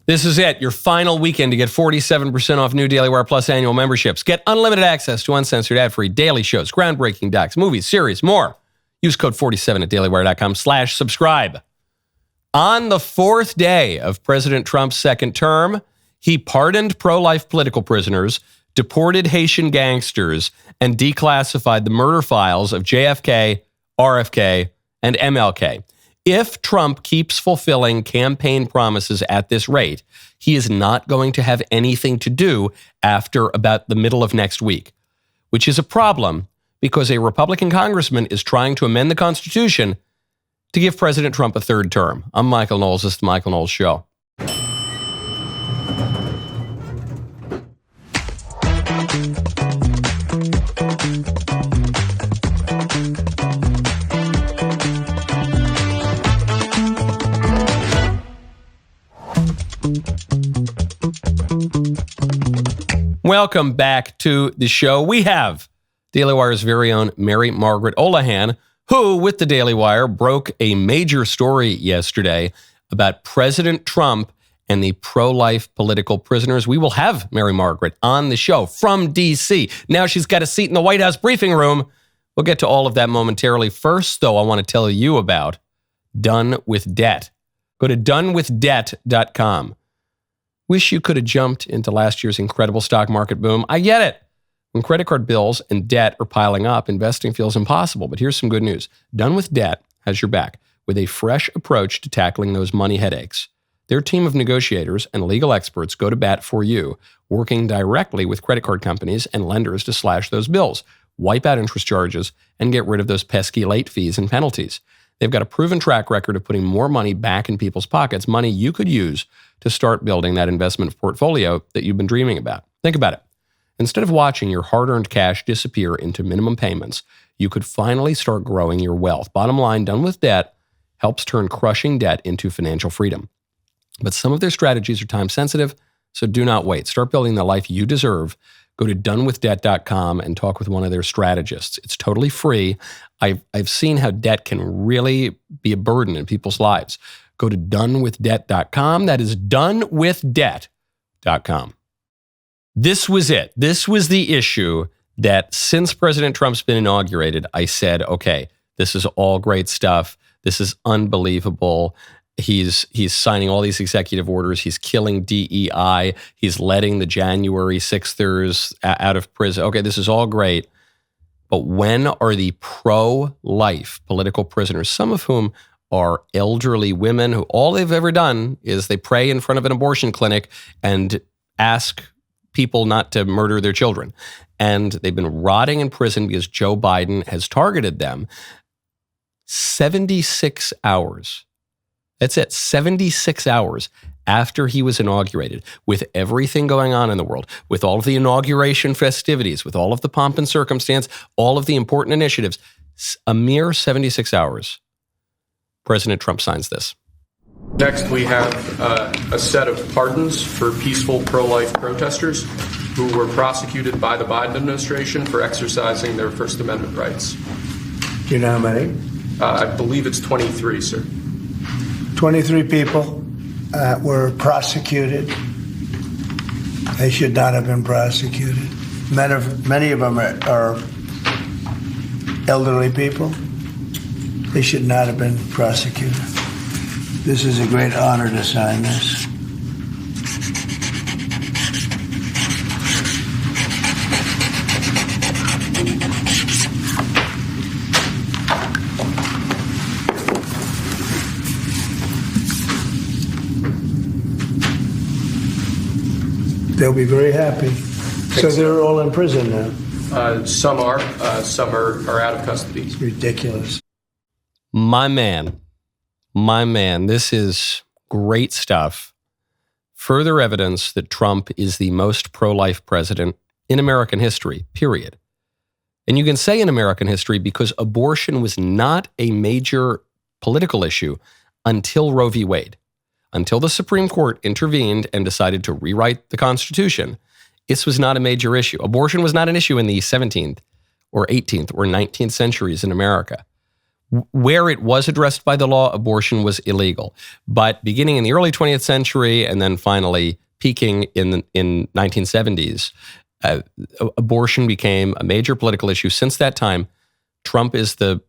This is it, your final weekend to get 47% off new DailyWire Plus annual memberships. Get unlimited access to uncensored ad-free daily shows, groundbreaking docs, movies, series, more. Use code 47 at dailywire.com/subscribe. On the fourth day of President Trump's second term, he pardoned pro-life political prisoners, deported Haitian gangsters, and declassified the murder files of JFK, RFK, and MLK. If Trump keeps fulfilling campaign promises at this rate, he is not going to have anything to do after about the middle of next week, which is a problem because a Republican congressman is trying to amend the Constitution to give President Trump a third term. I'm Michael Knowles. This is the Michael Knowles Show. Welcome back to the show. We have Daily Wire's very own Mary Margaret Olohan, who, with the Daily Wire, broke a major story yesterday about President Trump and the pro-life political prisoners. We will have Mary Margaret on the show from D.C. Now she's got a seat in the White House briefing room. We'll get to all of that momentarily. First, though, I want to tell you about Done with Debt. Go to donewithdebt.com. Wish you could have jumped into last year's incredible stock market boom. I get it. When credit card bills and debt are piling up, investing feels impossible. But here's some good news. Done with Debt has your back with a fresh approach to tackling those money headaches. Their team of negotiators and legal experts go to bat for you, working directly with credit card companies and lenders to slash those bills, wipe out interest charges, and get rid of those pesky late fees and penalties. They've got a proven track record of putting more money back in people's pockets, money you could use to start building that investment portfolio that you've been dreaming about. Think about it. Instead of watching your hard-earned cash disappear into minimum payments, you could finally start growing your wealth. Bottom line, Done with Debt helps turn crushing debt into financial freedom. But some of their strategies are time-sensitive, so do not wait. Start building the life you deserve. Go to donewithdebt.com and talk with one of their strategists. It's totally free. I've seen how debt can really be a burden in people's lives. Go to donewithdebt.com. That is donewithdebt.com. This was it. This was the issue that since President Trump's been inaugurated, I said, okay, this is all great stuff. This is unbelievable. He's signing all these executive orders. He's killing DEI. He's letting the January 6thers out of prison. Okay, this is all great. But when are the pro-life political prisoners, some of whom are elderly women who all they've ever done is they pray in front of an abortion clinic and ask people not to murder their children. And they've been rotting in prison because Joe Biden has targeted them. 76 hours. That's it, 76 hours after he was inaugurated, with everything going on in the world, with all of the inauguration festivities, with all of the pomp and circumstance, all of the important initiatives, a mere 76 hours, President Trump signs this. Next, we have a set of pardons for peaceful pro-life protesters who were prosecuted by the Biden administration for exercising their First Amendment rights. Do you know how many? I believe it's 23, sir. 23 people were prosecuted. They should not have been prosecuted. Many of them are elderly people. They should not have been prosecuted. This is a great honor to sign this. They'll be very happy. So they're all in prison now. Some are out of custody. It's ridiculous. My man, this is great stuff. Further evidence that Trump is the most pro-life president in American history, period. And you can say in American history because abortion was not a major political issue until Roe v. Wade. Until the Supreme Court intervened and decided to rewrite the Constitution, this was not a major issue. Abortion was not an issue in the 17th or 18th or 19th centuries in America. Where it was addressed by the law, abortion was illegal. But beginning in the early 20th century and then finally peaking in 1970s, abortion became a major political issue. Since that time, Trump is the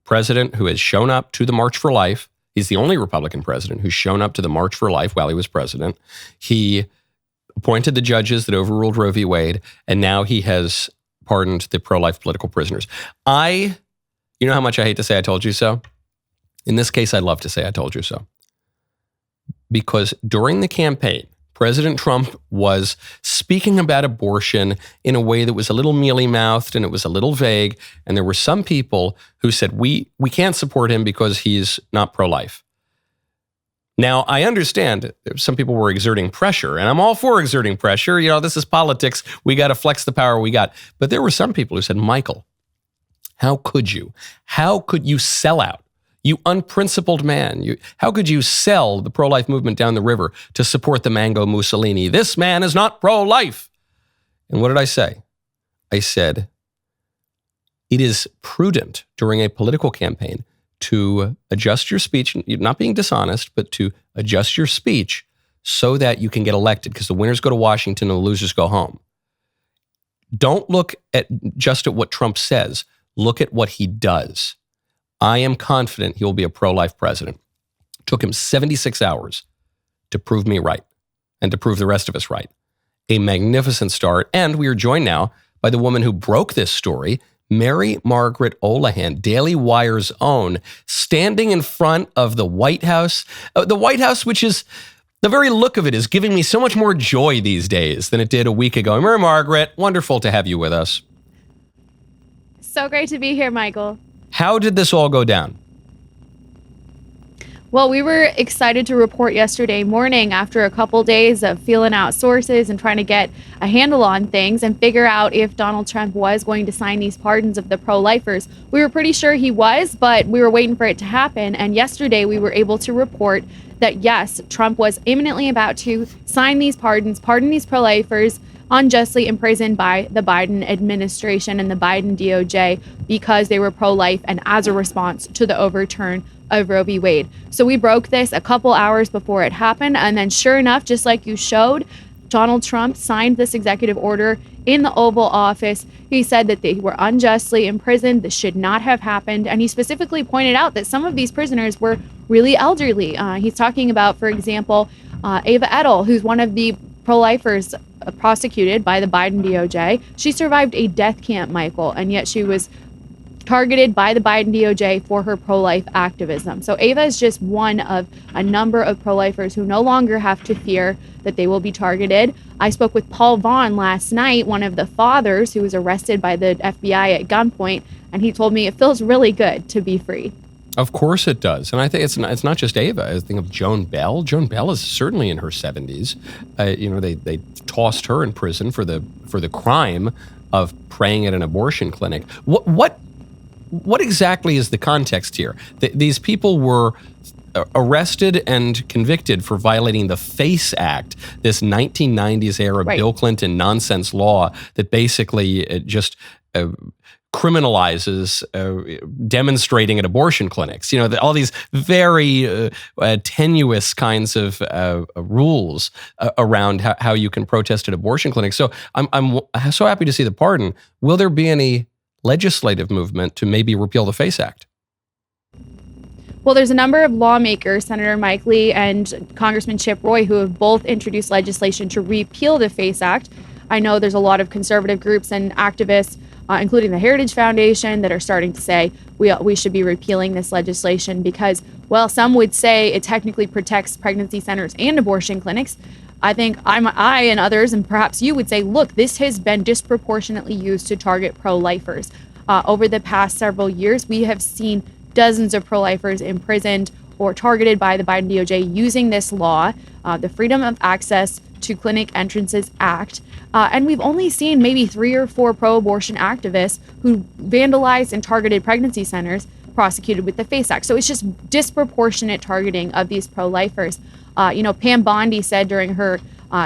president who has shown up to the March for Life. He's the only Republican president who's shown up to the March for Life while he was president. He appointed the judges that overruled Roe v. Wade, and now he has pardoned the pro-life political prisoners. You know how much I hate to say I told you so? In this case, I love to say I told you so. Because during the campaign, President Trump was speaking about abortion in a way that was a little mealy-mouthed and it was a little vague. And there were some people who said, we can't support him because he's not pro-life. Now, I understand some people were exerting pressure, and I'm all for exerting pressure. You know, this is politics. We got to flex the power we got. But there were some people who said, Michael, how could you? How could you sell out? You unprincipled man. How could you sell the pro-life movement down the river to support the Mango Mussolini? This man is not pro-life. And what did I say? I said, it is prudent during a political campaign to adjust your speech, not being dishonest, but to adjust your speech so that you can get elected, because the winners go to Washington and the losers go home. Don't look at just at what Trump says. Look at what he does. I am confident he will be a pro-life president. It took him 76 hours to prove me right and to prove the rest of us right. A magnificent start. And we are joined now by the woman who broke this story, Mary Margaret Olahan, Daily Wire's own, standing in front of the White House. The White House, which is, the very look of it is giving me so much more joy these days than it did a week ago. Mary Margaret, wonderful to have you with us. So great to be here, Michael. How did this all go down? Well, we were excited to report yesterday morning after a couple days of feeling out sources and trying to get a handle on things and figure out if Donald Trump was going to sign these pardons of the pro-lifers. We were pretty sure he was, but we were waiting for it to happen. And yesterday we were able to report that, yes, Trump was imminently about to sign these pardons, pardon these pro-lifers unjustly imprisoned by the Biden administration and the Biden DOJ because they were pro-life and as a response to the overturn of Roe v. Wade. So we broke this a couple hours before it happened. And then sure enough, just like you showed, Donald Trump signed this executive order in the Oval Office. He said that they were unjustly imprisoned. This should not have happened. And he specifically pointed out that some of these prisoners were really elderly. He's talking about, for example, Ava Edel, who's one of the pro-lifers prosecuted by the Biden DOJ. She survived a death camp, Michael, and yet she was targeted by the Biden DOJ for her pro-life activism. So Ava is just one of a number of pro-lifers who no longer have to fear that they will be targeted. I spoke with Paul Vaughn last night, one of the fathers who was arrested by the FBI at gunpoint, and he told me it feels really good to be free. Of course it does. And I think it's not just Ava. I think of Joan Bell. Joan Bell is certainly in her 70s. They tossed her in prison for the crime of praying at an abortion clinic. What exactly is the context here? These people were arrested and convicted for violating the FACE Act, this 1990s era Bill Clinton nonsense law that basically just criminalizes demonstrating at abortion clinics. You know, all these very tenuous kinds of rules around how you can protest at abortion clinics. So I'm so happy to see the pardon. Will there be any legislative movement to maybe repeal the FACE Act? Well, there's a number of lawmakers, Senator Mike Lee and Congressman Chip Roy, who have both introduced legislation to repeal the FACE Act. I know there's a lot of conservative groups and activists, including the Heritage Foundation, that are starting to say we should be repealing this legislation because, well, some would say it technically protects pregnancy centers and abortion clinics. I think I and others, and perhaps you, would say, look, this has been disproportionately used to target pro-lifers. Over the past several years, we have seen dozens of pro-lifers imprisoned or targeted by the Biden DOJ using this law, the Freedom of Access to Clinic Entrances Act. And we've only seen maybe 3 or 4 pro-abortion activists who vandalized and targeted pregnancy centers prosecuted with the FACE Act. So it's just disproportionate targeting of these pro-lifers. Pam Bondi said during her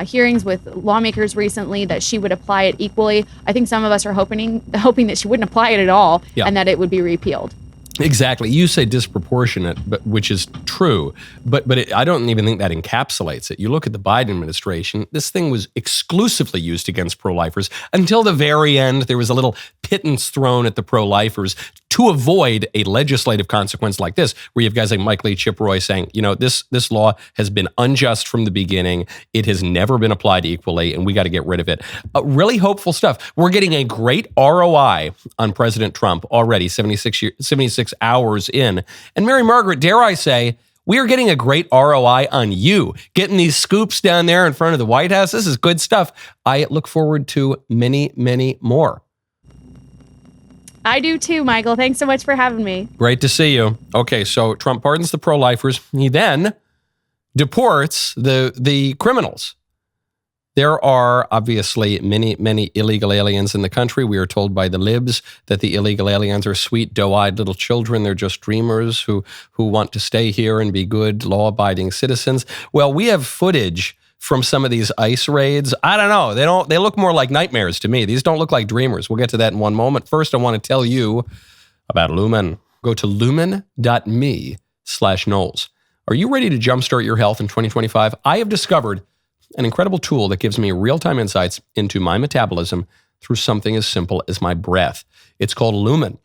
hearings with lawmakers recently that she would apply it equally. I think some of us are hoping that she wouldn't apply it at all and that it would be repealed. Exactly. You say disproportionate, but which is true. But I don't even think that encapsulates it. You look at the Biden administration, this thing was exclusively used against pro-lifers until the very end. There was a little pittance thrown at the pro-lifers to avoid a legislative consequence like this, where you have guys like Mike Lee Chiproy saying, this law has been unjust from the beginning. It has never been applied equally, and we got to get rid of it. Really hopeful stuff. We're getting a great ROI on President Trump already, 76 hours in. And Mary Margaret, dare I say, we are getting a great ROI on you, getting these scoops down there in front of the White House. This is good stuff. I look forward to many, many more. I do too, Michael. Thanks so much for having me. Great to see you. Okay, so Trump pardons the pro-lifers. He then deports the criminals. There are obviously many, many illegal aliens in the country. We are told by the libs that the illegal aliens are sweet, doe-eyed little children. They're just dreamers who want to stay here and be good, law-abiding citizens. Well, we have footage from some of these ICE raids. I don't know. They look more like nightmares to me. These don't look like dreamers. We'll get to that in one moment. First, I want to tell you about Lumen. Go to lumen.me/Knowles. Are you ready to jumpstart your health in 2025? I have discovered an incredible tool that gives me real-time insights into my metabolism through something as simple as my breath. It's called Lumen.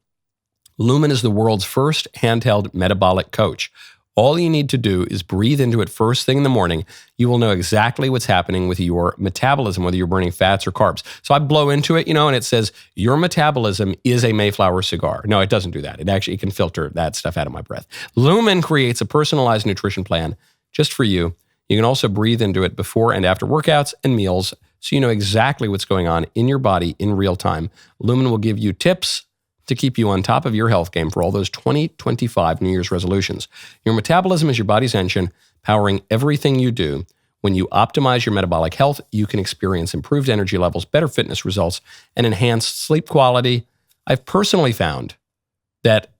Lumen is the world's first handheld metabolic coach. All you need to do is breathe into it first thing in the morning. You will know exactly what's happening with your metabolism, whether you're burning fats or carbs. So I blow into it, and it says, your metabolism is a Mayflower cigar. No, it doesn't do that. It can filter that stuff out of my breath. Lumen creates a personalized nutrition plan just for you. You can also breathe into it before and after workouts and meals, so you know exactly what's going on in your body in real time. Lumen will give you tips to keep you on top of your health game for all those 2025 New Year's resolutions. Your metabolism is your body's engine, powering everything you do. When you optimize your metabolic health, you can experience improved energy levels, better fitness results, and enhanced sleep quality. I've personally found that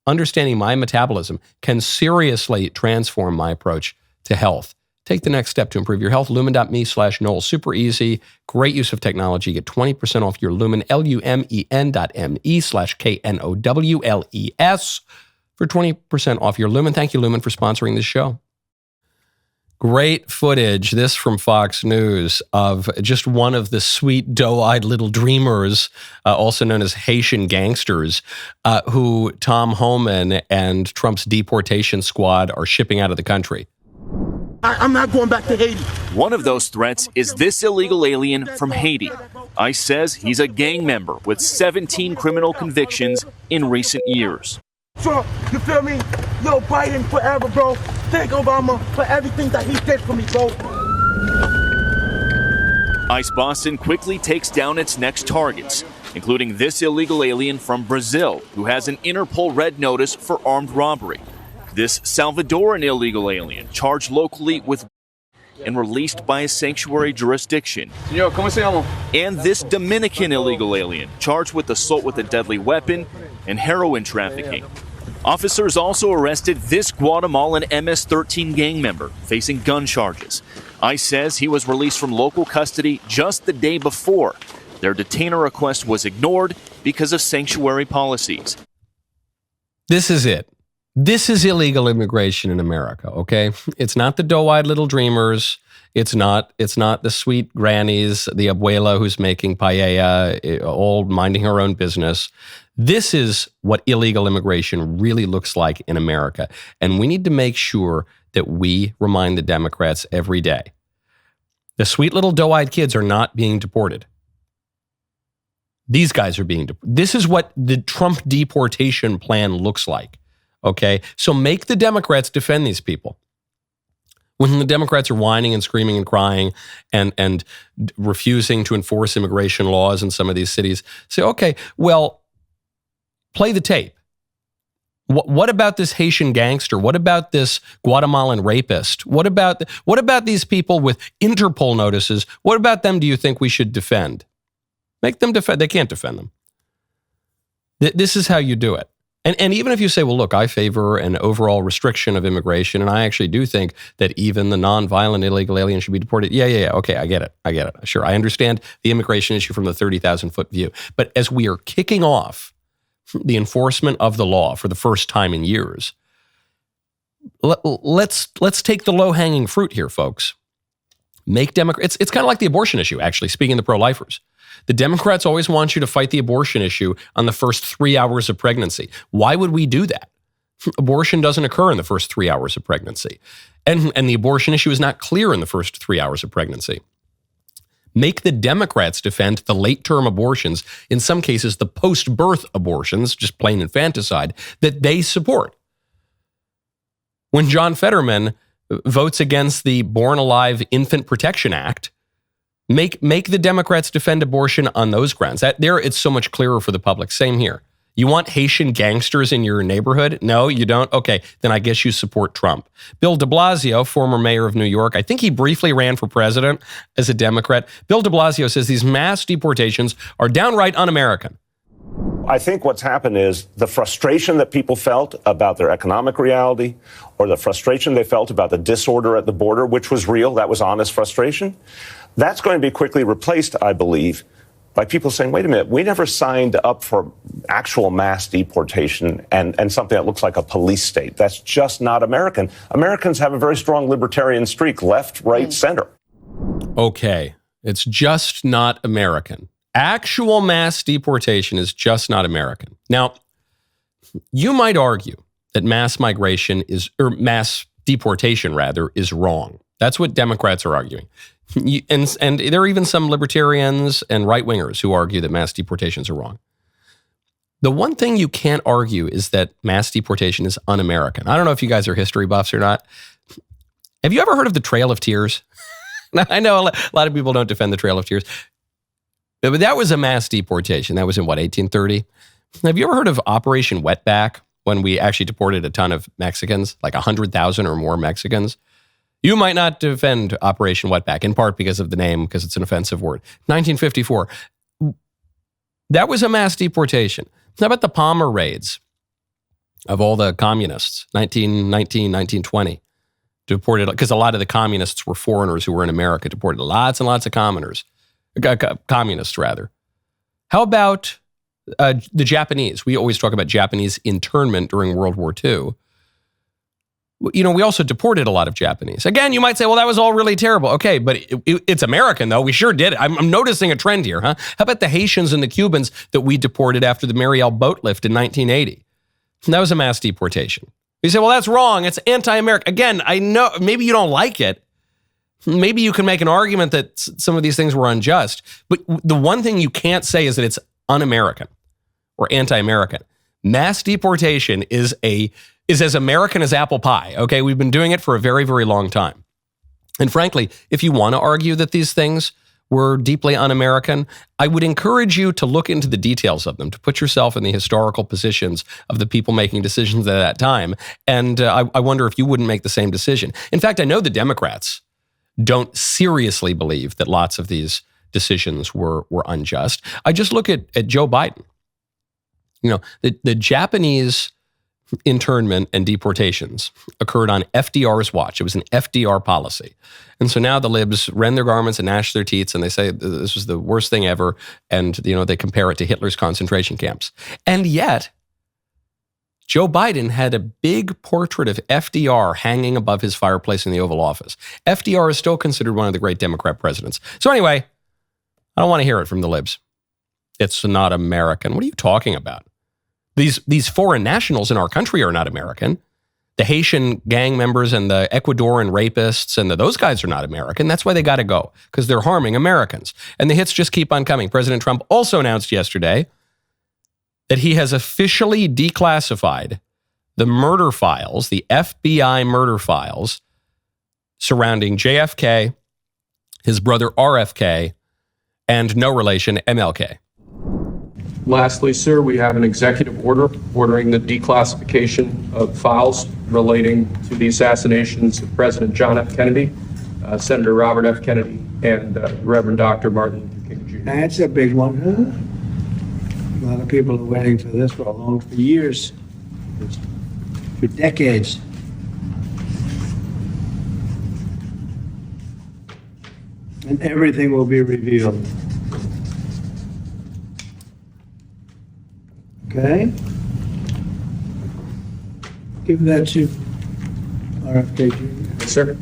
understanding my metabolism can seriously transform my approach to health. Take the next step to improve your health. Lumen.me/Knowles. Super easy. Great use of technology. Get 20% off your Lumen, LUMEN.ME/KNOWLES for 20% off your Lumen. Thank you, Lumen, for sponsoring this show. Great footage, this from Fox News, of just one of the sweet, doe-eyed little dreamers, also known as Haitian gangsters, who Tom Homan and Trump's deportation squad are shipping out of the country. I'm not going back to Haiti. One of those threats is this illegal alien from Haiti. ICE says he's a gang member with 17 criminal convictions in recent years. Trump, you feel me? Yo, Biden forever, bro. Thank Obama for everything that he did for me, bro. ICE Boston quickly takes down its next targets, including this illegal alien from Brazil who has an Interpol red notice for armed robbery. This Salvadoran illegal alien charged locally with and released by a sanctuary jurisdiction. Señor, ¿cómo se llama? And this Dominican illegal alien charged with assault with a deadly weapon and heroin trafficking. Officers also arrested this Guatemalan MS-13 gang member facing gun charges. ICE says he was released from local custody just the day before. Their detainer request was ignored because of sanctuary policies. This is it. This is illegal immigration in America, okay? It's not the doe-eyed little dreamers. It's not the sweet grannies, the abuela who's making paella, old, minding her own business. This is what illegal immigration really looks like in America. And we need to make sure that we remind the Democrats every day. The sweet little doe-eyed kids are not being deported. These guys are being deported. This is what the Trump deportation plan looks like. Okay, so make the Democrats defend these people. When the Democrats are whining and screaming and crying and refusing to enforce immigration laws in some of these cities, say, okay, well, play the tape. What about this Haitian gangster? What about this Guatemalan rapist? What about these people with Interpol notices? What about them do you think we should defend? Make them defend. They can't defend them. This is how you do it. And even if you say, well, look, I favor an overall restriction of immigration, and I actually do think that even the nonviolent illegal alien should be deported. Yeah. Okay, I get it. Sure, I understand the immigration issue from the 30,000-foot view. But as we are kicking off the enforcement of the law for the first time in years. Let's take the low-hanging fruit here, folks. Make Democrats. It's kind of like the abortion issue, actually, speaking of the pro-lifers. The Democrats always want you to fight the abortion issue on the first 3 hours of pregnancy. Why would we do that? Abortion doesn't occur in the first 3 hours of pregnancy. And the abortion issue is not clear in the first 3 hours of pregnancy. Make the Democrats defend the late-term abortions, in some cases the post-birth abortions, just plain infanticide, that they support. When John Fetterman votes against the Born Alive Infant Protection Act, make the Democrats defend abortion on those grounds. There, it's so much clearer for the public. Same here. You want Haitian gangsters in your neighborhood? No, you don't? Okay, then I guess you support Trump. Bill DeBlasio, former mayor of New York, I think he briefly ran for president as a Democrat. Bill DeBlasio says these mass deportations are downright un-American. I think what's happened is the frustration that people felt about their economic reality, or the frustration they felt about the disorder at the border, which was real, that was honest frustration, that's going to be quickly replaced, I believe, by people saying, wait a minute, we never signed up for actual mass deportation and something that looks like a police state. That's just not American. Americans have a very strong libertarian streak, left, right, center. Okay, it's just not American. Actual mass deportation is just not American. Now, you might argue that mass migration mass deportation rather, is wrong. That's what Democrats are arguing. And there are even some libertarians and right-wingers who argue that mass deportations are wrong. The one thing you can't argue is that mass deportation is un-American. I don't know if you guys are history buffs or not. Have you ever heard of the Trail of Tears? I know a lot of people don't defend the Trail of Tears. But that was a mass deportation. That was in, 1830? Have you ever heard of Operation Wetback, when we actually deported a ton of Mexicans, like 100,000 or more Mexicans? You might not defend Operation Wetback, in part because of the name, because it's an offensive word. 1954. That was a mass deportation. How about the Palmer raids of all the communists, 1919, 1920? Deported, because a lot of the communists were foreigners who were in America, deported lots and lots of communists rather. How about the Japanese? We always talk about Japanese internment during World War II. We also deported a lot of Japanese. Again, you might say, well, that was all really terrible. Okay, but it's American, though. We sure did it. I'm noticing a trend here, huh? How about the Haitians and the Cubans that we deported after the Mariel boat lift in 1980? That was a mass deportation. You say, well, that's wrong. It's anti-American. Again, I know maybe you don't like it. Maybe you can make an argument that some of these things were unjust. But the one thing you can't say is that it's un-American or anti-American. Mass deportation is as American as apple pie. Okay, we've been doing it for a very, very long time. And frankly, if you want to argue that these things were deeply un-American, I would encourage you to look into the details of them, to put yourself in the historical positions of the people making decisions at that time. And I wonder if you wouldn't make the same decision. In fact, I know the Democrats don't seriously believe that lots of these decisions were unjust. I just look at Joe Biden. The Japanese internment and deportations occurred on FDR's watch. It was an FDR policy. And so now the libs rend their garments and gnash their teeth and they say this was the worst thing ever. And, they compare it to Hitler's concentration camps. And yet, Joe Biden had a big portrait of FDR hanging above his fireplace in the Oval Office. FDR is still considered one of the great Democrat presidents. So anyway, I don't want to hear it from the libs. It's not American. What are you talking about? These foreign nationals in our country are not American. The Haitian gang members and the Ecuadorian rapists and those guys are not American. That's why they got to go, because they're harming Americans. And the hits just keep on coming. President Trump also announced yesterday that he has officially declassified the murder files, the FBI murder files surrounding JFK, his brother RFK, and no relation MLK. Lastly, sir, we have an executive order ordering the declassification of files relating to the assassinations of President John F. Kennedy, Senator Robert F. Kennedy, and Reverend Dr. Martin Luther King Jr. That's a big one, huh? A lot of people are waiting for this for years, for decades. And everything will be revealed. Okay. Give that to RFK Jr. Yes, sir.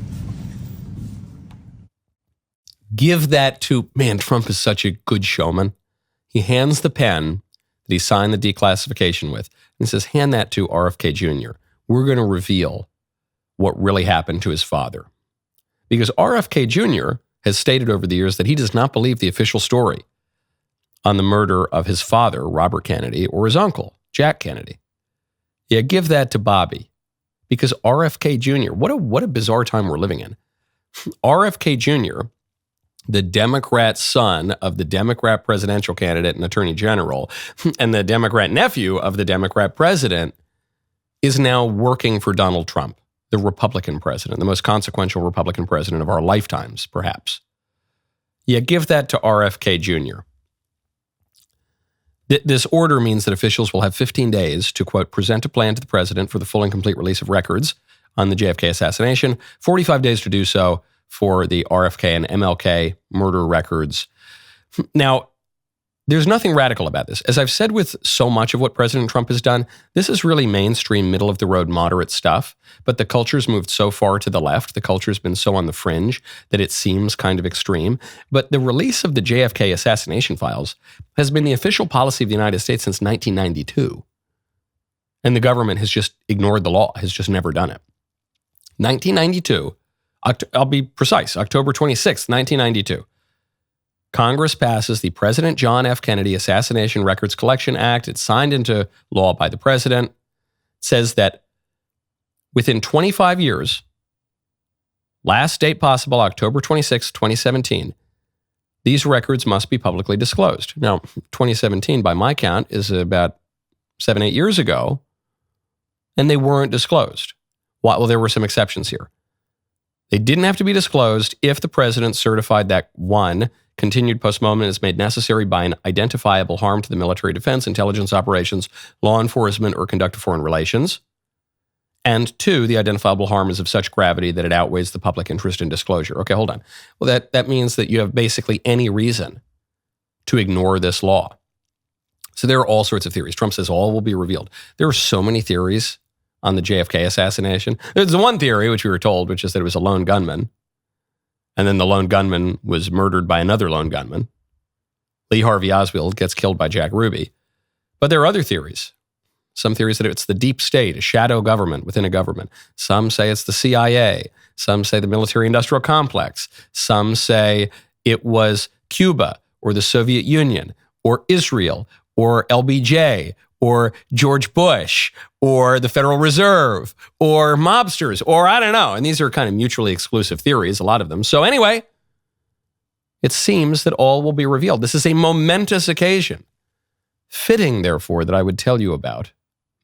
Give that to, man, Trump is such a good showman. He hands the pen that he signed the declassification with and says, hand that to RFK Jr. We're going to reveal what really happened to his father. Because RFK Jr. has stated over the years that he does not believe the official story on the murder of his father, Robert Kennedy, or his uncle, Jack Kennedy. Yeah, give that to Bobby. Because RFK Jr., what a bizarre time we're living in. RFK Jr., the Democrat son of the Democrat presidential candidate and attorney general, and the Democrat nephew of the Democrat president, is now working for Donald Trump, the Republican president, the most consequential Republican president of our lifetimes, perhaps. Yeah, give that to RFK Jr. This order means that officials will have 15 days to, quote, present a plan to the president for the full and complete release of records on the JFK assassination, 45 days to do so for the RFK and MLK murder records. Now, there's nothing radical about this. As I've said with so much of what President Trump has done, this is really mainstream, middle-of-the-road, moderate stuff, but the culture's moved so far to the left, the culture's been so on the fringe that it seems kind of extreme. But the release of the JFK assassination files has been the official policy of the United States since 1992. And the government has just ignored the law, has just never done it. 1992, I'll be precise, October 26th, 1992. Congress passes the President John F. Kennedy Assassination Records Collection Act. It's signed into law by the president. It says that within 25 years, last date possible, October 26, 2017, these records must be publicly disclosed. Now, 2017, by my count, is about 7-8 years ago, and they weren't disclosed. Well, there were some exceptions here. They didn't have to be disclosed if the president certified that, one, continued postponement is made necessary by an identifiable harm to the military defense, intelligence operations, law enforcement, or conduct of foreign relations. And two, the identifiable harm is of such gravity that it outweighs the public interest in disclosure. Okay, hold on. Well, that means that you have basically any reason to ignore this law. So there are all sorts of theories. Trump says all will be revealed. There are so many theories on the JFK assassination. There's the one theory, which we were told, which is that it was a lone gunman. And then the lone gunman was murdered by another lone gunman. Lee Harvey Oswald gets killed by Jack Ruby. But there are other theories. Some theories that it's the deep state, a shadow government within a government. Some say it's the CIA. Some say the military-industrial complex. Some say it was Cuba or the Soviet Union or Israel or LBJ or George Bush, or the Federal Reserve, or mobsters, or I don't know. And these are kind of mutually exclusive theories, a lot of them. So anyway, it seems that all will be revealed. This is a momentous occasion. Fitting, therefore, that I would tell you about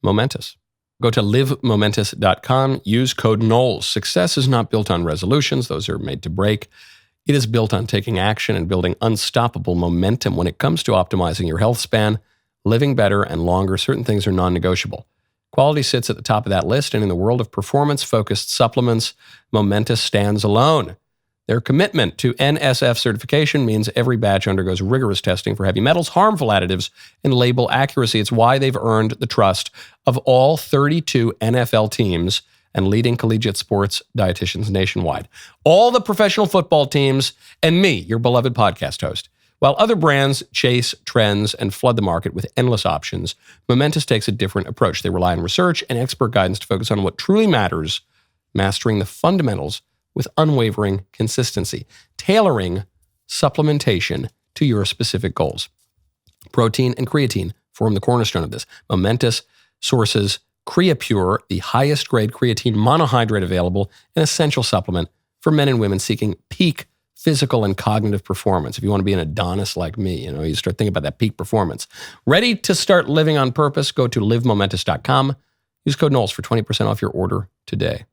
Momentous. Go to livemomentous.com, use code Knowles. Success is not built on resolutions. Those are made to break. It is built on taking action and building unstoppable momentum when it comes to optimizing your health span, living better and longer. Certain things are non-negotiable. Quality sits at the top of that list, and in the world of performance-focused supplements, Momentous stands alone. Their commitment to NSF certification means every batch undergoes rigorous testing for heavy metals, harmful additives, and label accuracy. It's why they've earned the trust of all 32 NFL teams and leading collegiate sports dietitians nationwide. All the professional football teams and me, your beloved podcast host. While other brands chase trends and flood the market with endless options, Momentous takes a different approach. They rely on research and expert guidance to focus on what truly matters, mastering the fundamentals with unwavering consistency, tailoring supplementation to your specific goals. Protein and creatine form the cornerstone of this. Momentous sources CreaPure, the highest grade creatine monohydrate available, an essential supplement for men and women seeking peak physical and cognitive performance. If you want to be an Adonis like me, you start thinking about that peak performance. Ready to start living on purpose? Go to livemomentous.com. Use code Knowles for 20% off your order today.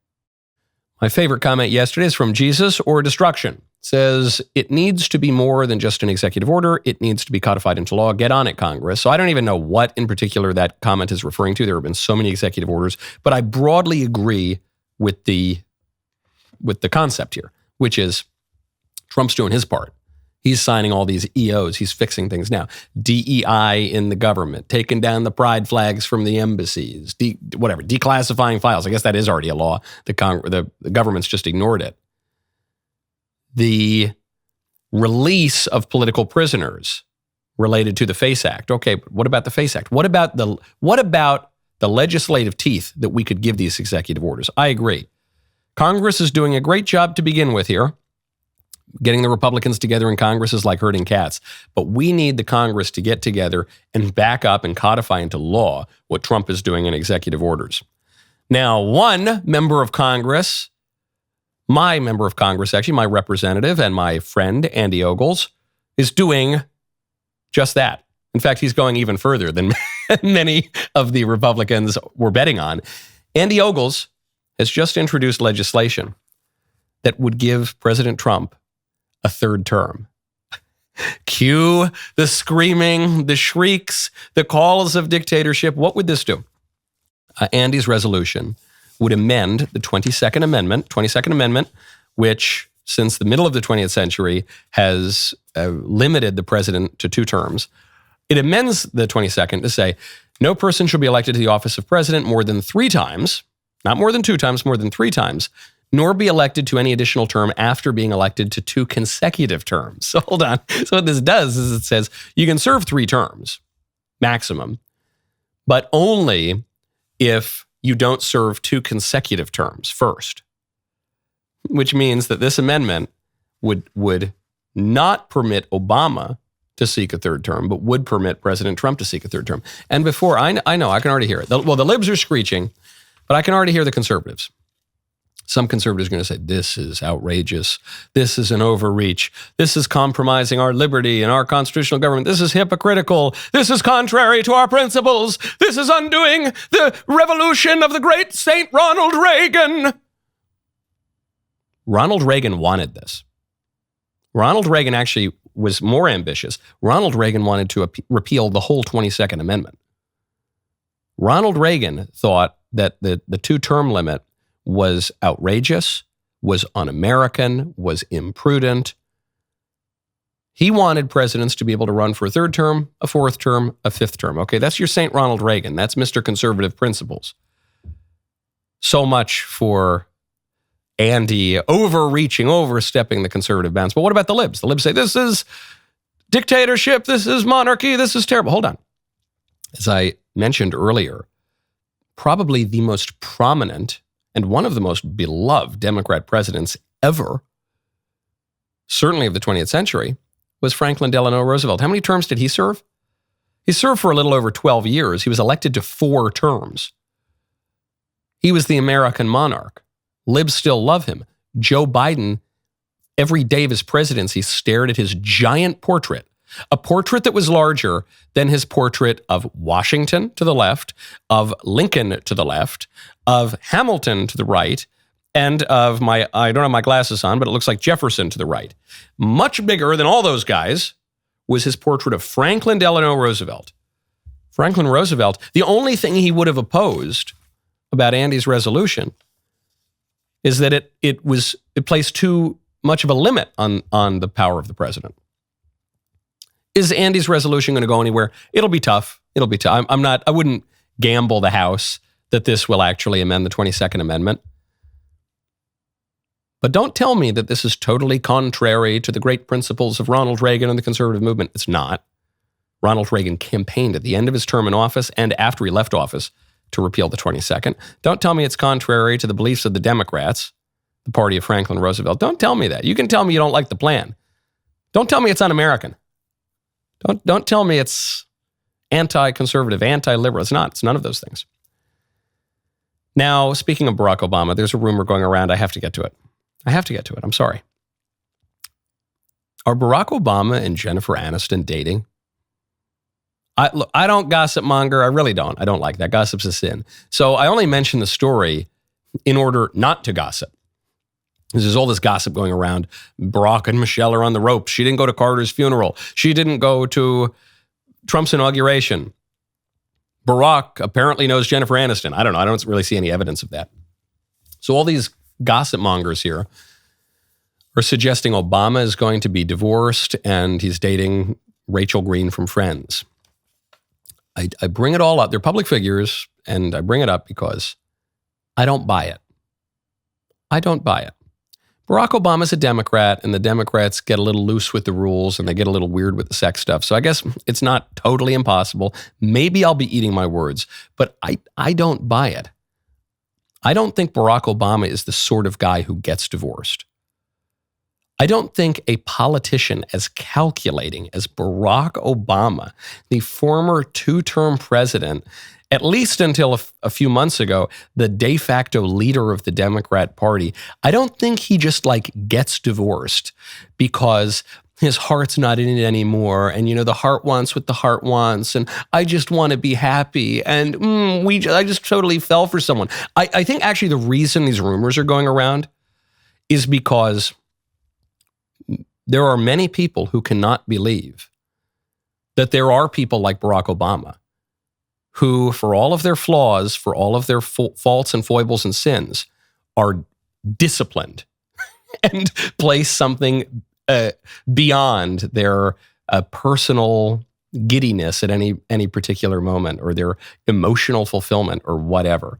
My favorite comment yesterday is from Jesus or Destruction. It says, it needs to be more than just an executive order. It needs to be codified into law. Get on it, Congress. So I don't even know what in particular that comment is referring to. There have been so many executive orders, but I broadly agree with the concept here, which is Trump's doing his part. He's signing all these EOs. He's fixing things now. DEI in the government, taking down the pride flags from the embassies, declassifying files. I guess that is already a law. The government's just ignored it. The release of political prisoners related to the FACE Act. Okay, but what about the FACE Act? What about the legislative teeth that we could give these executive orders? I agree. Congress is doing a great job to begin with here. Getting the Republicans together in Congress is like herding cats. But we need the Congress to get together and back up and codify into law what Trump is doing in executive orders. Now, one member of Congress, my member of Congress, actually, my representative and my friend, Andy Ogles, is doing just that. In fact, he's going even further than many of the Republicans were betting on. Andy Ogles has just introduced legislation that would give President Trump a third term. Cue the screaming, the shrieks, the calls of dictatorship. What would this do? Andy's resolution would amend the 22nd Amendment, which since the middle of the 20th century has limited the president to 2 terms. It amends the 22nd to say, no person shall be elected to the office of president more than 3 times, not more than 2 times, more than 3 times, nor be elected to any additional term after being elected to 2 consecutive terms. So hold on. So what this does is it says you can serve 3 terms, maximum, but only if you don't serve 2 consecutive terms first, which means that this amendment would not permit Obama to seek a 3rd term, but would permit President Trump to seek a 3rd term. And before, I know, I can already hear it. The libs are screeching, but I can already hear the conservatives. Some conservatives are going to say, this is outrageous. This is an overreach. This is compromising our liberty and our constitutional government. This is hypocritical. This is contrary to our principles. This is undoing the revolution of the great Saint Ronald Reagan. Ronald Reagan wanted this. Ronald Reagan actually was more ambitious. Ronald Reagan wanted to repeal the whole 22nd Amendment. Ronald Reagan thought that the 2-term limit was outrageous, was un-American, was imprudent. He wanted presidents to be able to run for a 3rd term, a 4th term, a 5th term. Okay, that's your St. Ronald Reagan. That's Mr. Conservative Principles. So much for Andy overreaching, overstepping the conservative bounds. But what about the libs? The libs say, this is dictatorship, this is monarchy, this is terrible. Hold on. As I mentioned earlier, probably the most prominent and one of the most beloved Democrat presidents ever, certainly of the 20th century, was Franklin Delano Roosevelt. How many terms did he serve? He served for a little over 12 years. He was elected to 4 terms. He was the American monarch. Libs still love him. Joe Biden, every day of his presidency, stared at his giant portrait, a portrait that was larger than his portrait of Washington to the left, of Lincoln to the left, of Hamilton to the right, and of I don't have my glasses on, but it looks like Jefferson to the right. Much bigger than all those guys was his portrait of Franklin Delano Roosevelt. Franklin Roosevelt, the only thing he would have opposed about Andy's resolution is that it placed too much of a limit on the power of the president. Is Andy's resolution going to go anywhere? It'll be tough. It'll be tough. I wouldn't gamble the House that this will actually amend the 22nd Amendment. But don't tell me that this is totally contrary to the great principles of Ronald Reagan and the conservative movement. It's not. Ronald Reagan campaigned at the end of his term in office and after he left office to repeal the 22nd. Don't tell me it's contrary to the beliefs of the Democrats, the party of Franklin Roosevelt. Don't tell me that. You can tell me you don't like the plan. Don't tell me it's un-American. Don't tell me it's anti-conservative, anti-liberal. It's not. It's none of those things. Now, speaking of Barack Obama, there's a rumor going around. I have to get to it. I'm sorry. Are Barack Obama and Jennifer Aniston dating? I don't gossip monger. I really don't. I don't like that. Gossip's a sin. So I only mention the story in order not to gossip. There's all this gossip going around. Barack and Michelle are on the ropes. She didn't go to Carter's funeral. She didn't go to Trump's inauguration. Barack apparently knows Jennifer Aniston. I don't know. I don't really see any evidence of that. So all these gossip mongers here or suggesting Obama is going to be divorced and he's dating Rachel Green from Friends. I bring it all up. They're public figures, and I bring it up because I don't buy it. I don't buy it. Barack Obama's a Democrat, and the Democrats get a little loose with the rules, and they get a little weird with the sex stuff. So I guess it's not totally impossible. Maybe I'll be eating my words, but I don't buy it. I don't think Barack Obama is the sort of guy who gets divorced. I don't think a politician as calculating as Barack Obama, the former two-term president, at least until a few months ago, the de facto leader of the Democrat Party, I don't think he just gets divorced because his heart's not in it anymore. And, the heart wants what the heart wants. And I just want to be happy. And I just totally fell for someone. I think actually the reason these rumors are going around is because there are many people who cannot believe that there are people like Barack Obama who, for all of their flaws, for all of their faults and foibles and sins, are disciplined and place something beyond their personal giddiness at any particular moment, or their emotional fulfillment, or whatever.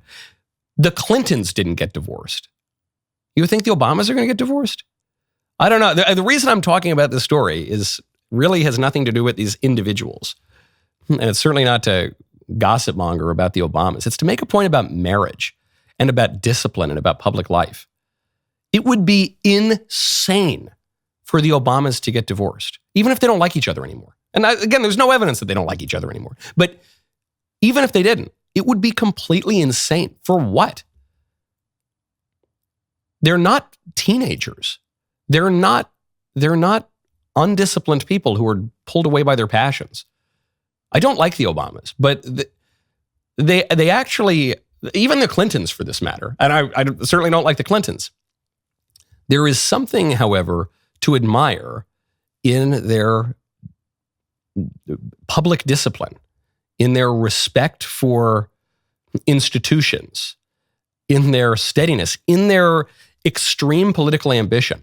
The Clintons didn't get divorced. You think the Obamas are going to get divorced? I don't know. The reason I'm talking about this story really has nothing to do with these individuals. And it's certainly not to gossip monger about the Obamas. It's to make a point about marriage and about discipline and about public life. It would be insane for the Obamas to get divorced, even if they don't like each other anymore. And again, there's no evidence that they don't like each other anymore. But even if they didn't, it would be completely insane. For what? They're not teenagers. They're not undisciplined people who are pulled away by their passions. I don't like the Obamas, but they actually, even the Clintons for this matter, and I certainly don't like the Clintons. There is something, however, to admire in their public discipline, in their respect for institutions, in their steadiness, in their extreme political ambition.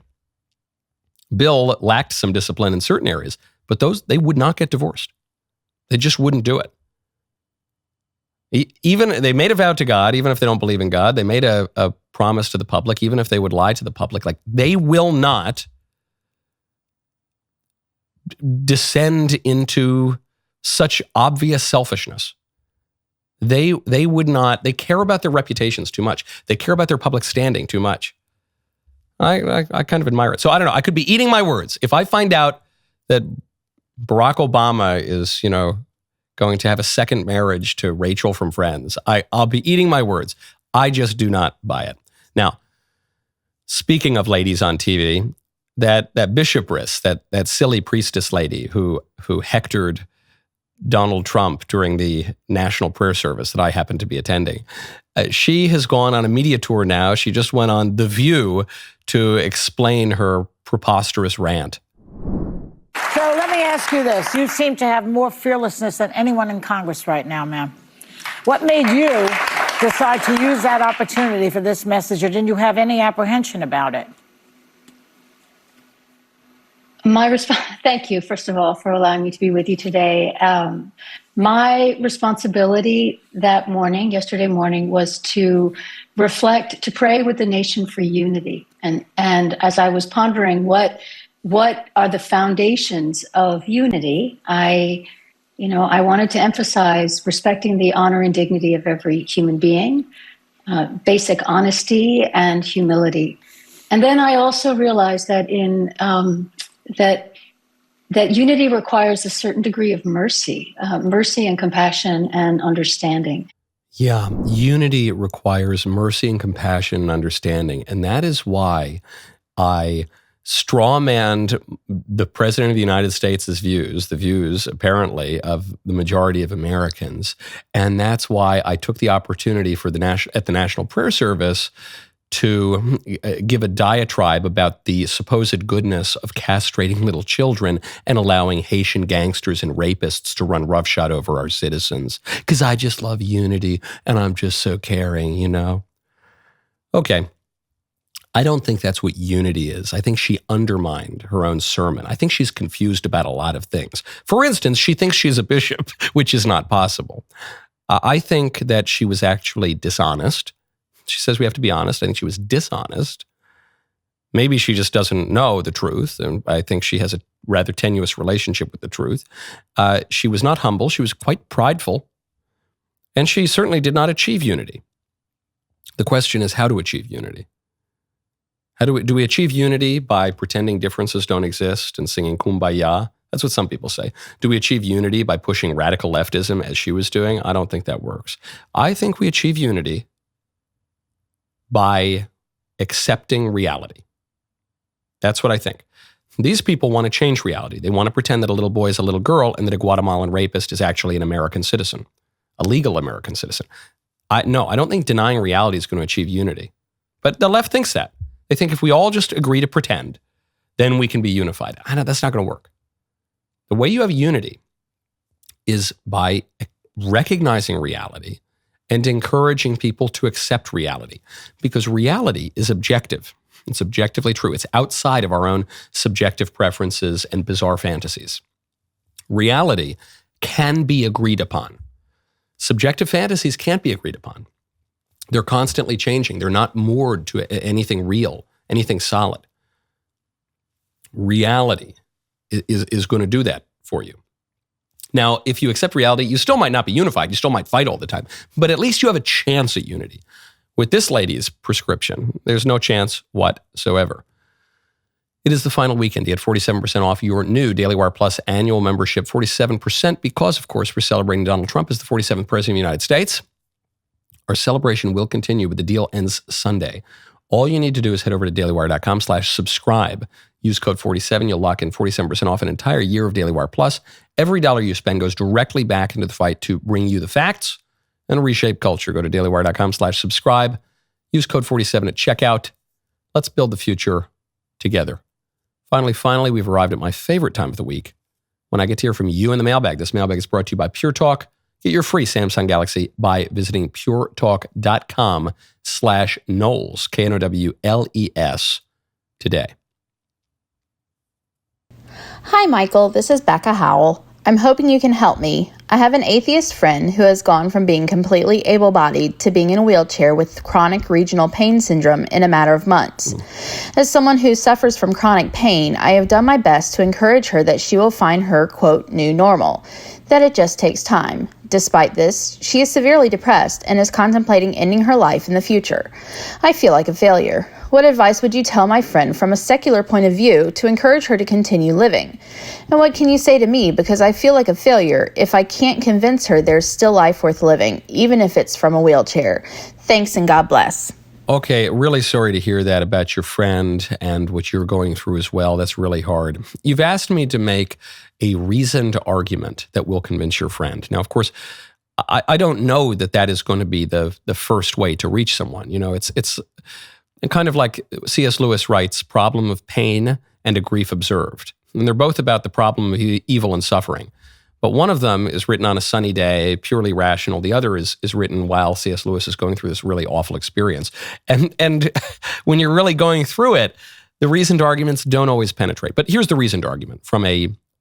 Bill lacked some discipline in certain areas, but they would not get divorced. They just wouldn't do it. Even they made a vow to God, even if they don't believe in God. They made a promise to the public, even if they would lie to the public. They will not descend into such obvious selfishness. They would not. They care about their reputations too much. They care about their public standing too much. I kind of admire it. So I don't know. I could be eating my words. If I find out that Barack Obama is, going to have a second marriage to Rachel from Friends, I'll be eating my words. I just do not buy it. Now, speaking of ladies on TV, that bishopress, that silly priestess lady who hectored Donald Trump during the national prayer service that I happened to be attending, she has gone on a media tour now. She just went on The View to explain her preposterous rant. So let me ask you this. You seem to have more fearlessness than anyone in Congress right now, ma'am. What made you decide to use that opportunity for this message, or didn't you have any apprehension about it? My response, thank you, first of all, for allowing me to be with you today. My responsibility that morning, yesterday morning, was to reflect, to pray with the nation for unity. And as I was pondering what are the foundations of unity, I wanted to emphasize respecting the honor and dignity of every human being, basic honesty and humility. And then I also realized that that unity requires a certain degree of mercy and compassion and understanding. Yeah, unity requires mercy and compassion and understanding. And that is why I strawmanned the President of the United States' views, the views, apparently, of the majority of Americans. And that's why I took the opportunity at the National Prayer Service to give a diatribe about the supposed goodness of castrating little children and allowing Haitian gangsters and rapists to run roughshod over our citizens. Because I just love unity and I'm just so caring, Okay. I don't think that's what unity is. I think she undermined her own sermon. I think she's confused about a lot of things. For instance, she thinks she's a bishop, which is not possible. I think that she was actually dishonest. She says we have to be honest. I think she was dishonest. Maybe she just doesn't know the truth, and I think she has a rather tenuous relationship with the truth. She was not humble. She was quite prideful, and she certainly did not achieve unity. The question is how to achieve unity. Do we achieve unity by pretending differences don't exist and singing Kumbaya? That's what some people say. Do we achieve unity by pushing radical leftism as she was doing? I don't think that works. I think we achieve unity by accepting reality. That's what I think. These people want to change reality. They want to pretend that a little boy is a little girl and that a Guatemalan rapist is actually an American citizen, a legal American citizen. No, I don't think denying reality is going to achieve unity. But the left thinks that. They think if we all just agree to pretend, then we can be unified. I know that's not going to work. The way you have unity is by recognizing reality and encouraging people to accept reality, because reality is objective. It's objectively true. It's outside of our own subjective preferences and bizarre fantasies. Reality can be agreed upon. Subjective fantasies can't be agreed upon. They're constantly changing. They're not moored to anything real, anything solid. Reality is going to do that for you. Now, if you accept reality, you still might not be unified. You still might fight all the time, but at least you have a chance at unity. With this lady's prescription, there's no chance whatsoever. It is the final weekend. You get 47% off your new Daily Wire Plus annual membership, 47% because, of course, we're celebrating Donald Trump as the 47th President of the United States. Our celebration will continue, but the deal ends Sunday. All you need to do is head over to dailywire.com/subscribe. Use code 47. You'll lock in 47% off an entire year of Daily Wire Plus. Every dollar you spend goes directly back into the fight to bring you the facts and reshape culture. Go to dailywire.com/subscribe. Use code 47 at checkout. Let's build the future together. Finally, we've arrived at my favorite time of the week, when I get to hear from you in the mailbag. This mailbag is brought to you by Pure Talk. Get your free Samsung Galaxy by visiting puretalk.com/Knowles, Knowles, today. Hi, Michael. This is Becca Howell. I'm hoping you can help me. I have an atheist friend who has gone from being completely able-bodied to being in a wheelchair with chronic regional pain syndrome in a matter of months. As someone who suffers from chronic pain, I have done my best to encourage her that she will find her, quote, new normal, that it just takes time. Despite this, she is severely depressed and is contemplating ending her life in the future. I feel like a failure. What advice would you tell my friend from a secular point of view to encourage her to continue living? And what can you say to me, because I feel like a failure if I can't convince her there's still life worth living, even if it's from a wheelchair? Thanks and God bless. Okay, really sorry to hear that about your friend and what you're going through as well. That's really hard. You've asked me to make a reasoned argument that will convince your friend. Now, of course, I don't know that that is going to be the first way to reach someone. You know, it's kind of like C.S. Lewis writes, problem of pain and a grief observed. And they're both about the problem of evil and suffering. But one of them is written on a sunny day, purely rational. The other is written while C.S. Lewis is going through this really awful experience. And when you're really going through it, the reasoned arguments don't always penetrate. But here's the reasoned argument from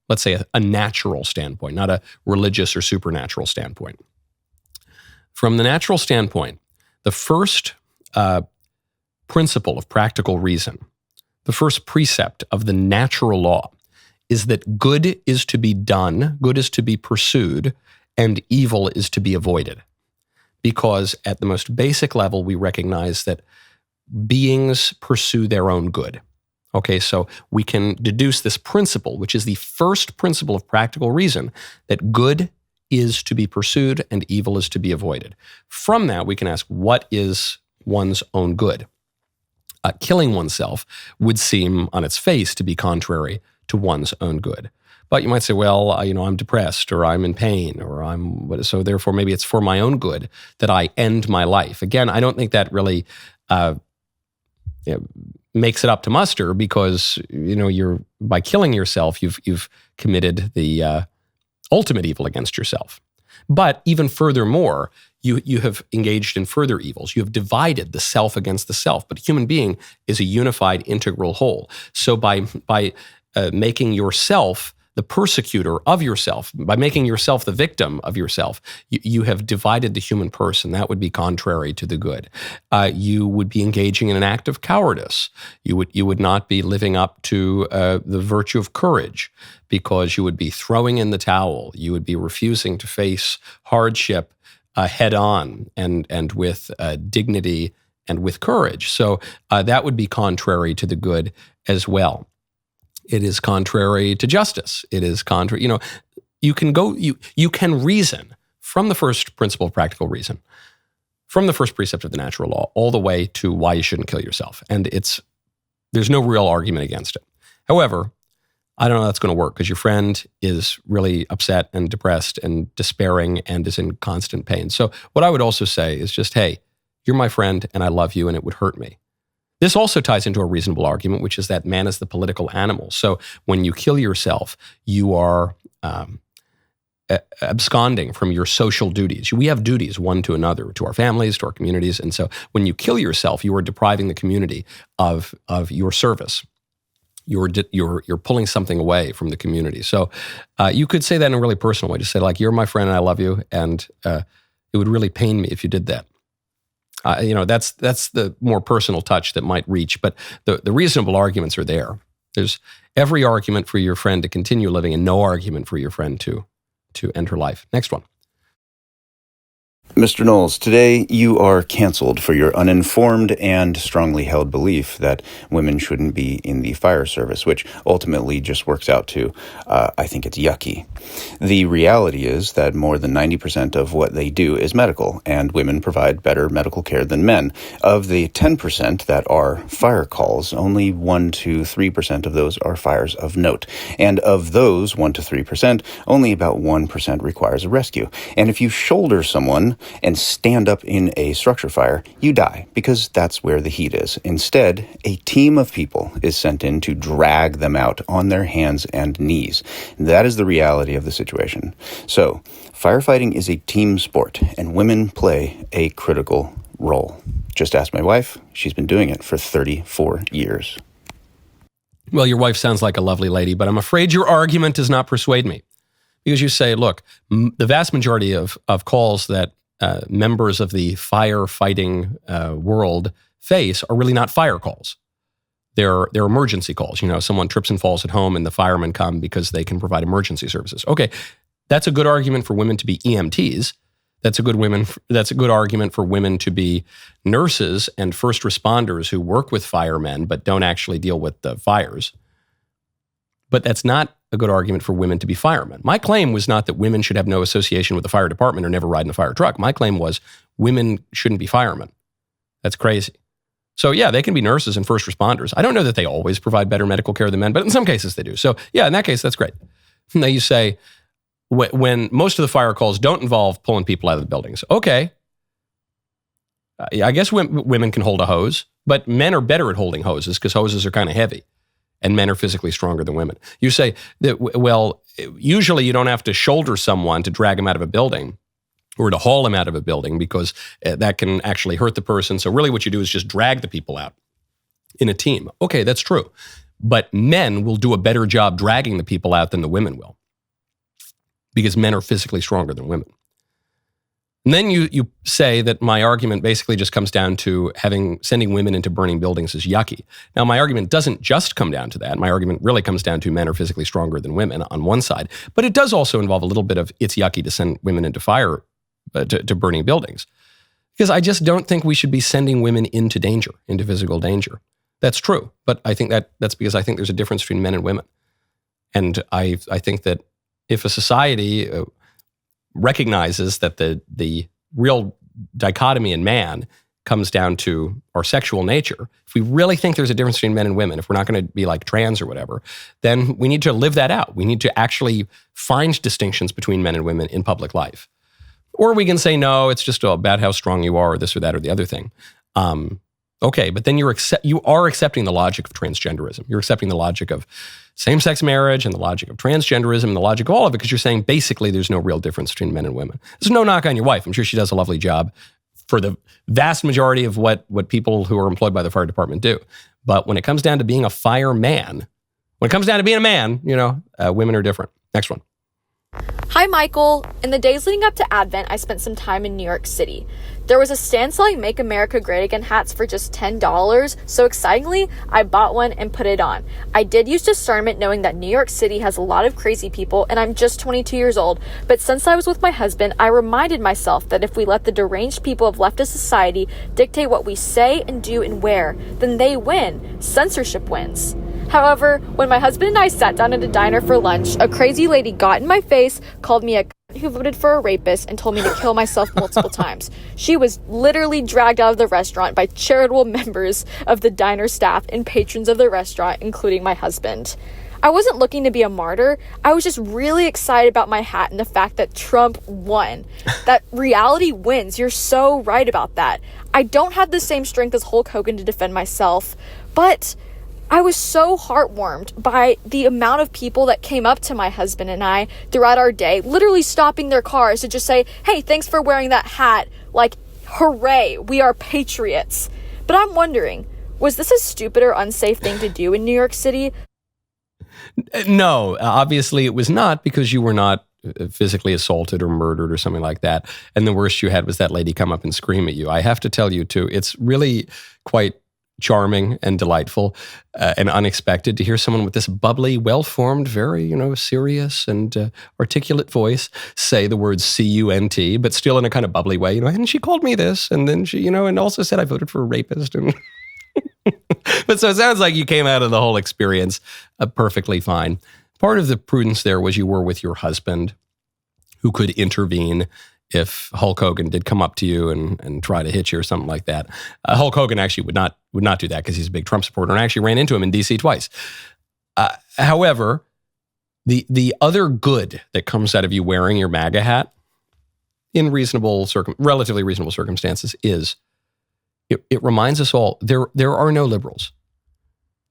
let's say, a natural standpoint, not a religious or supernatural standpoint. From the natural standpoint, the first principle of practical reason, the first precept of the natural law, is that good is to be done, good is to be pursued, and evil is to be avoided. Because at the most basic level, we recognize that beings pursue their own good. Okay, so we can deduce this principle, which is the first principle of practical reason, that good is to be pursued and evil is to be avoided. From that, we can ask, what is one's own good? Killing oneself would seem on its face to be contrary to one's own good. But you might say, well, I'm depressed, or I'm in pain, or so therefore maybe it's for my own good that I end my life. Again, I don't think that really makes it up to muster, because you're, by killing yourself, you've committed the ultimate evil against yourself. But even furthermore, you have engaged in further evils. You have divided the self against the self. But a human being is a unified, integral whole. So by making yourself the persecutor of yourself, by making yourself the victim of yourself, you have divided the human person. That would be contrary to the good. You would be engaging in an act of cowardice. You would not be living up to the virtue of courage, because you would be throwing in the towel. You would be refusing to face hardship head on and with dignity and with courage. So that would be contrary to the good as well. It is contrary to justice. It is contrary. You can reason from the first principle of practical reason, from the first precept of the natural law, all the way to why you shouldn't kill yourself. And there's no real argument against it. However, I don't know how that's going to work, because your friend is really upset and depressed and despairing and is in constant pain. So what I would also say is just, hey, you're my friend and I love you and it would hurt me. This also ties into a reasonable argument, which is that man is the political animal. So when you kill yourself, you are absconding from your social duties. We have duties one to another, to our families, to our communities. And so when you kill yourself, you are depriving the community of your service. You're pulling something away from the community. So you could say that in a really personal way. Just say, like, you're my friend and I love you, and it would really pain me if you did that. That's the more personal touch that might reach, but the reasonable arguments are there. There's every argument for your friend to continue living and no argument for your friend to end her life. Next one. Mr. Knowles, today you are canceled for your uninformed and strongly held belief that women shouldn't be in the fire service, which ultimately just works out to, I think it's yucky. The reality is that more than 90% of what they do is medical, and women provide better medical care than men. Of the 10% that are fire calls, only 1 to 3% of those are fires of note. And of those 1 to 3%, only about 1% requires a rescue. And if you shoulder someone and stand up in a structure fire, you die, because that's where the heat is. Instead, a team of people is sent in to drag them out on their hands and knees. That is the reality of the situation. So, firefighting is a team sport, and women play a critical role. Just ask my wife. She's been doing it for 34 years. Well, your wife sounds like a lovely lady, but I'm afraid your argument does not persuade me. Because you say, look, the vast majority of calls that members of the firefighting world face are really not fire calls. They're emergency calls. Someone trips and falls at home and the firemen come because they can provide emergency services. Okay, that's a good argument for women to be EMTs. That's a good argument for women to be nurses and first responders who work with firemen but don't actually deal with the fires. But that's not a good argument for women to be firemen. My claim was not that women should have no association with the fire department or never ride in a fire truck. My claim was women shouldn't be firemen. That's crazy. So yeah, they can be nurses and first responders. I don't know that they always provide better medical care than men, but in some cases they do. So yeah, in that case, that's great. Now you say, when most of the fire calls don't involve pulling people out of the buildings, okay. I guess women can hold a hose, but men are better at holding hoses because hoses are kind of heavy. And men are physically stronger than women. You say that, well, usually you don't have to shoulder someone to drag him out of a building or to haul him out of a building, because that can actually hurt the person. So really what you do is just drag the people out in a team. Okay, that's true. But men will do a better job dragging the people out than the women will, because men are physically stronger than women. And then you say that my argument basically just comes down to sending women into burning buildings is yucky. Now, my argument doesn't just come down to that. My argument really comes down to men are physically stronger than women on one side. But it does also involve a little bit of it's yucky to send women into fire, to burning buildings. Because I just don't think we should be sending women into danger, into physical danger. That's true. But I think that's because I think there's a difference between men and women. And I think that if a society recognizes that the real dichotomy in man comes down to our sexual nature, if we really think there's a difference between men and women, if we're not going to be like trans or whatever, then we need to live that out. We need to actually find distinctions between men and women in public life. Or we can say, no, it's just about how strong you are, or this or that or the other thing. Okay, but then you are accepting the logic of transgenderism. You're accepting the logic of same-sex marriage and the logic of transgenderism and the logic of all of it, because you're saying basically there's no real difference between men and women. There's no knock on your wife. I'm sure she does a lovely job for the vast majority of what people who are employed by the fire department do. But when it comes down to being a fireman, when it comes down to being a man, women are different. Next one. Hi, Michael. In the days leading up to Advent, I spent some time in New York City. There was a stand selling Make America Great Again hats for just $10, so excitingly, I bought one and put it on. I did use discernment knowing that New York City has a lot of crazy people, and I'm just 22 years old, but since I was with my husband, I reminded myself that if we let the deranged people of leftist society dictate what we say and do and wear, then they win. Censorship wins. However, when my husband and I sat down at a diner for lunch, a crazy lady got in my face, called me a who voted for a rapist, and told me to kill myself multiple times. She was literally dragged out of the restaurant by charitable members of the diner staff and patrons of the restaurant, including my husband. I wasn't looking to be a martyr. I was just really excited about my hat and the fact that Trump won. That reality wins. You're so right about that. I don't have the same strength as Hulk Hogan to defend myself, but I was so heartwarmed by the amount of people that came up to my husband and I throughout our day, literally stopping their cars to just say, hey, thanks for wearing that hat. Like, hooray, we are patriots. But I'm wondering, was this a stupid or unsafe thing to do in New York City? No, obviously it was not, because you were not physically assaulted or murdered or something like that. And the worst you had was that lady come up and scream at you. I have to tell you, too, it's really quite charming and delightful and unexpected to hear someone with this bubbly, well-formed, very, serious and articulate voice say the words C-U-N-T, but still in a kind of bubbly way, and she called me this, and then she, and also said I voted for a rapist. And but so it sounds like you came out of the whole experience perfectly fine. Part of the prudence there was you were with your husband, who could intervene if Hulk Hogan did come up to you and try to hit you or something like that. Hulk Hogan actually would not do that because he's a big Trump supporter, and I actually ran into him in D.C. twice. However, the other good that comes out of you wearing your MAGA hat in relatively reasonable circumstances is it reminds us all there are no liberals.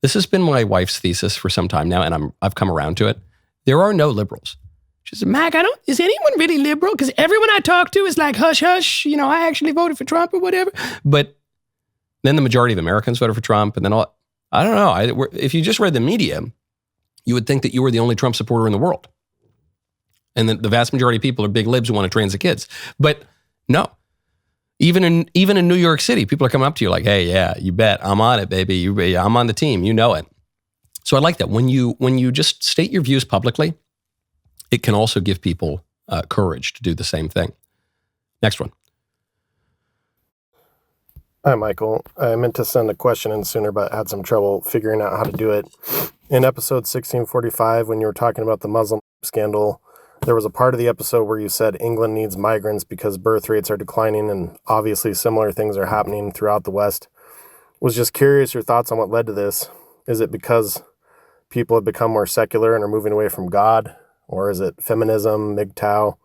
This has been my wife's thesis for some time now, and I've come around to it. There are no liberals. She said, Mac, is anyone really liberal? Because everyone I talk to is like, hush, hush, I actually voted for Trump or whatever. But then the majority of Americans voted for Trump. And then I don't know. If you just read the media, you would think that you were the only Trump supporter in the world. And that the vast majority of people are big libs who want to transit kids. But no. Even in New York City, people are coming up to you like, hey, yeah, you bet. I'm on it, baby. I'm on the team. You know it. So I like that. When you just state your views publicly, it can also give people courage to do the same thing. Next one. Hi, Michael. I meant to send a question in sooner, but had some trouble figuring out how to do it. In episode 1645, when you were talking about the Muslim scandal, there was a part of the episode where you said England needs migrants because birth rates are declining, and obviously similar things are happening throughout the West. Was just curious your thoughts on what led to this. Is it because people have become more secular and are moving away from God? Or is it feminism, MGTOW?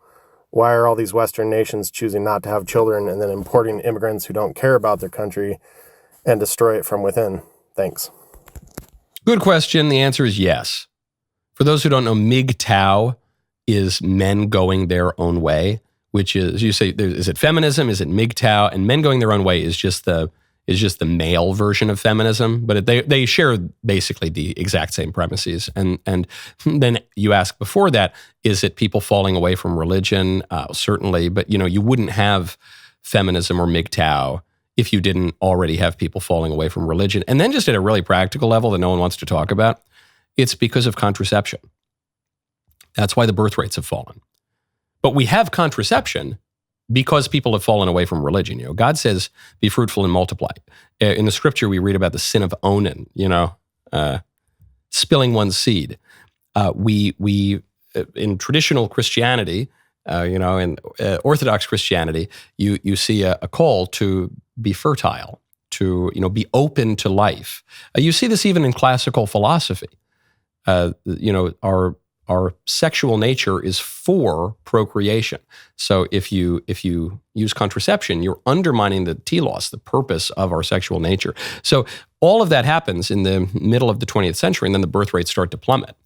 Why are all these Western nations choosing not to have children and then importing immigrants who don't care about their country and destroy it from within? Thanks. Good question. The answer is yes. For those who don't know, MGTOW is men going their own way, which is, you say, is it feminism? Is it MGTOW? And men going their own way is just the male version of feminism, but they share basically the exact same premises. And then you ask before that, is it people falling away from religion? Certainly, but you wouldn't have feminism or MGTOW if you didn't already have people falling away from religion. And then just at a really practical level that no one wants to talk about, it's because of contraception. That's why the birth rates have fallen. But we have contraception because people have fallen away from religion. God says, be fruitful and multiply. In the scripture, we read about the sin of Onan, spilling one's seed. We in traditional Christianity, in Orthodox Christianity, you see a call to be fertile, to be open to life. You see this even in classical philosophy. Our our sexual nature is for procreation. So if you use contraception, you're undermining the telos, the purpose of our sexual nature. So all of that happens in the middle of the 20th century, and then the birth rates start to plummet.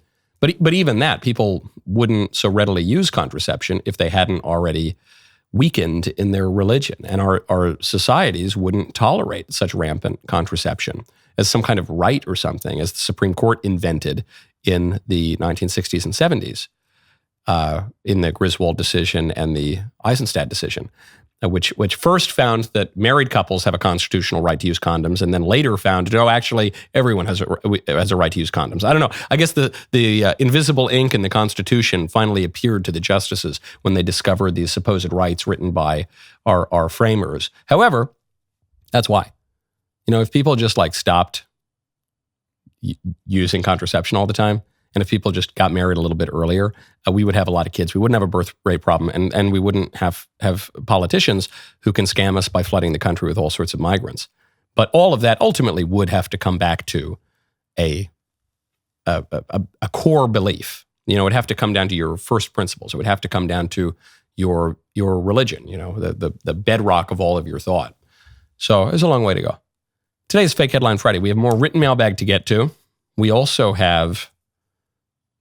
But even that, people wouldn't so readily use contraception if they hadn't already weakened in their religion. And our societies wouldn't tolerate such rampant contraception as some kind of right or something, as the Supreme Court invented in the 1960s and 70s, in the Griswold decision and the Eisenstadt decision, which first found that married couples have a constitutional right to use condoms, and then later found, no, actually, everyone has a right to use condoms. I don't know. I guess the invisible ink in the Constitution finally appeared to the justices when they discovered these supposed rights written by our framers. However, that's why. If people just stopped using contraception all the time, and if people just got married a little bit earlier, we would have a lot of kids. We wouldn't have a birth rate problem, and we wouldn't have politicians who can scam us by flooding the country with all sorts of migrants. But all of that ultimately would have to come back to a core belief. It would have to come down to your first principles. It would have to come down to your religion, the bedrock of all of your thought. So there's a long way to go. Today's Fake Headline Friday. We have more written mailbag to get to. We also have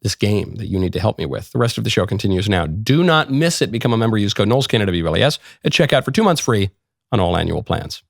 this game that you need to help me with. The rest of the show continues now. Do not miss it. Become a member. Use code Knowles, KNWLES, at checkout for 2 months free on all annual plans.